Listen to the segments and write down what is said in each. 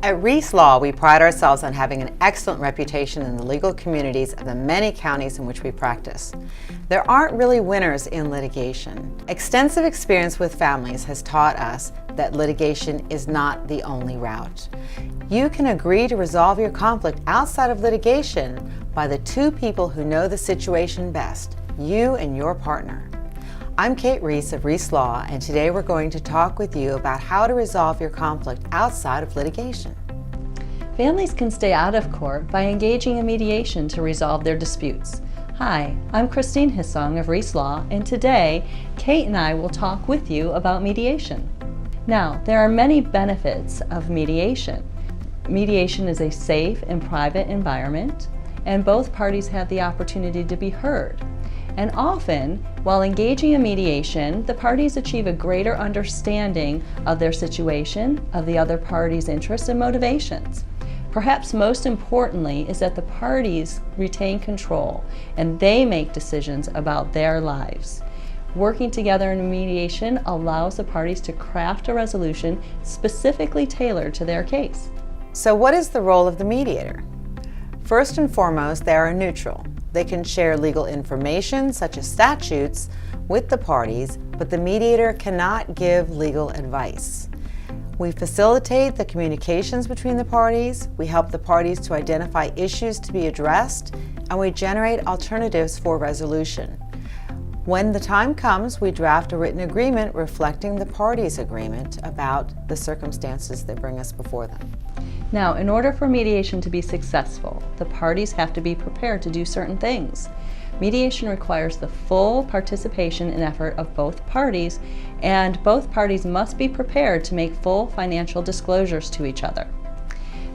At Reese Law, we pride ourselves on having an excellent reputation in the legal communities of the many counties in which we practice. There aren't really winners in litigation. Extensive experience with families has taught us that litigation is not the only route. You can agree to resolve your conflict outside of litigation by the two people who know the situation best, you and your partner. I'm Kate Reese of Reese Law, and today we're going to talk with you about how to resolve your conflict outside of litigation. Families can stay out of court by engaging in mediation to resolve their disputes. Hi, I'm Christine Hissong of Reese Law, and today Kate and I will talk with you about mediation. Now, there are many benefits of mediation. Mediation is a safe and private environment, and both parties have the opportunity to be heard. And often, while engaging in mediation, the parties achieve a greater understanding of their situation, of the other party's interests and motivations. Perhaps most importantly is that the parties retain control and they make decisions about their lives. Working together in mediation allows the parties to craft a resolution specifically tailored to their case. So what is the role of the mediator? First and foremost, they are neutral. They can share legal information, such as statutes, with the parties, but the mediator cannot give legal advice. We facilitate the communications between the parties, we help the parties to identify issues to be addressed, and we generate alternatives for resolution. When the time comes, we draft a written agreement reflecting the parties' agreement about the circumstances that bring us before them. Now, in order for mediation to be successful, the parties have to be prepared to do certain things. Mediation requires the full participation and effort of both parties, and both parties must be prepared to make full financial disclosures to each other.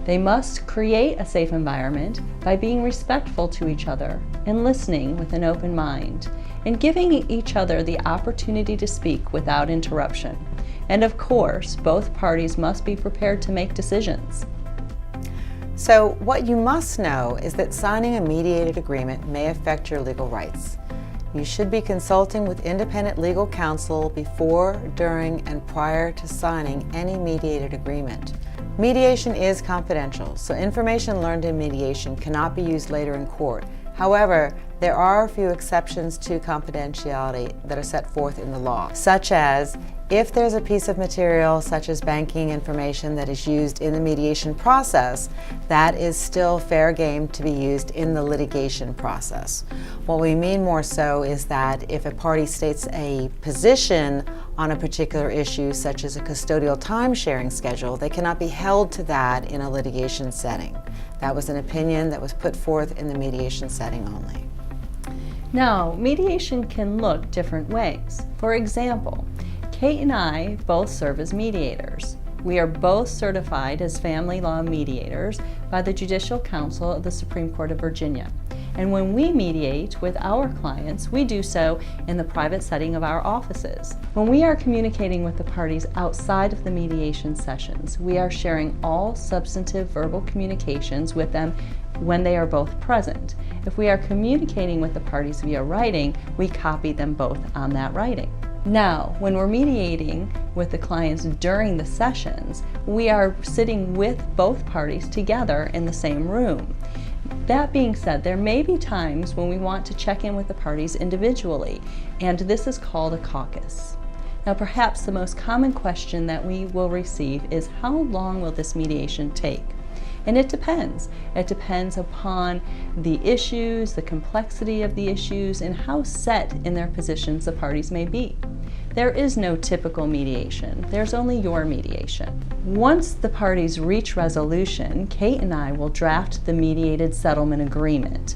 They must create a safe environment by being respectful to each other and listening with an open mind, and giving each other the opportunity to speak without interruption. And of course, both parties must be prepared to make decisions. So what you must know is that signing a mediated agreement may affect your legal rights. You should be consulting with independent legal counsel before, during, and prior to signing any mediated agreement. Mediation is confidential, so information learned in mediation cannot be used later in court. However, there are a few exceptions to confidentiality that are set forth in the law, such as if there's a piece of material such as banking information that is used in the mediation process, that is still fair game to be used in the litigation process. What we mean more so is that if a party states a position on a particular issue, such as a custodial time-sharing schedule, they cannot be held to that in a litigation setting. That was an opinion that was put forth in the mediation setting only. Now, mediation can look different ways. For example, Kate and I both serve as mediators. We are both certified as family law mediators by the Judicial Council of the Supreme Court of Virginia. And when we mediate with our clients, we do so in the private setting of our offices. When we are communicating with the parties outside of the mediation sessions, we are sharing all substantive verbal communications with them when they are both present. If we are communicating with the parties via writing, we copy them both on that writing. Now, when we're mediating with the clients during the sessions, we are sitting with both parties together in the same room. That being said, there may be times when we want to check in with the parties individually, and this is called a caucus. Now, perhaps the most common question that we will receive is, how long will this mediation take? And it depends. It depends upon the issues, the complexity of the issues, and how set in their positions the parties may be. There is no typical mediation. There's only your mediation. Once the parties reach resolution, Kate and I will draft the mediated settlement agreement.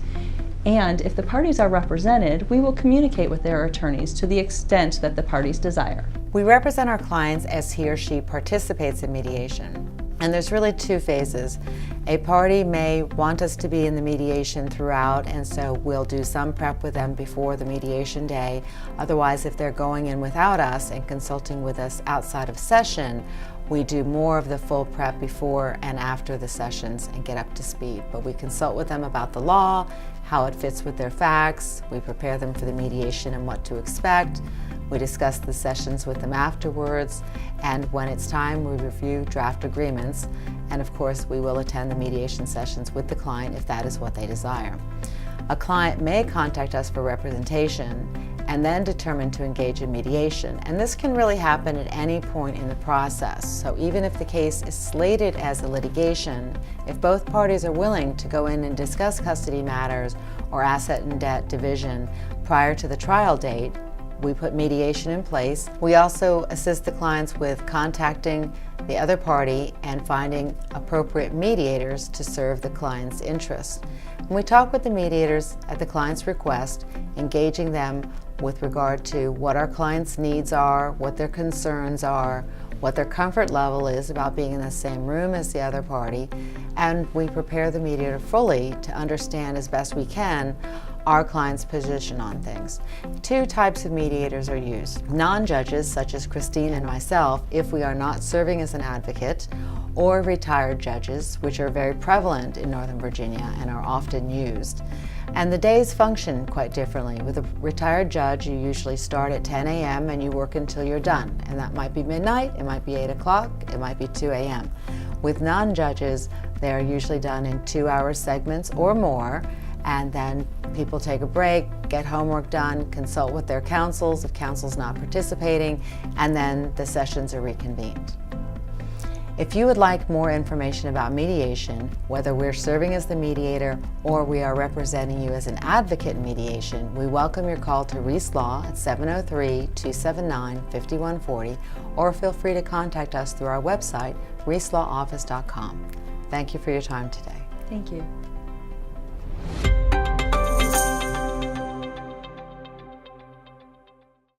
And if the parties are represented, we will communicate with their attorneys to the extent that the parties desire. We represent our clients as he or she participates in mediation. And there's really two phases. A party may want us to be in the mediation throughout, and so we'll do some prep with them before the mediation day. Otherwise, if they're going in without us and consulting with us outside of session, we do more of the full prep before and after the sessions and get up to speed. But we consult with them about the law, how it fits with their facts. We prepare them for the mediation and what to expect. We discuss the sessions with them afterwards, and when it's time, we review draft agreements, and of course, we will attend the mediation sessions with the client if that is what they desire. A client may contact us for representation and then determine to engage in mediation, and this can really happen at any point in the process. So even if the case is slated as a litigation, if both parties are willing to go in and discuss custody matters or asset and debt division prior to the trial date, we put mediation in place. We also assist the clients with contacting the other party and finding appropriate mediators to serve the client's interests. And we talk with the mediators at the client's request, engaging them with regard to what our client's needs are, what their concerns are, what their comfort level is about being in the same room as the other party, and we prepare the mediator fully to understand as best we can our client's position on things. Two types of mediators are used. Non-judges, such as Christine and myself, if we are not serving as an advocate, or retired judges, which are very prevalent in Northern Virginia and are often used. And the days function quite differently. With a retired judge, you usually start at 10 a.m. and you work until you're done. And that might be midnight, it might be 8 o'clock, it might be 2 a.m. With non-judges, they are usually done in 2-hour segments or more, and then people take a break, get homework done, consult with their counsels if counsel's not participating, and then the sessions are reconvened. If you would like more information about mediation, whether we're serving as the mediator or we are representing you as an advocate in mediation, we welcome your call to Reese Law at 703-279-5140, or feel free to contact us through our website, reeselawoffice.com. Thank you for your time today. Thank you.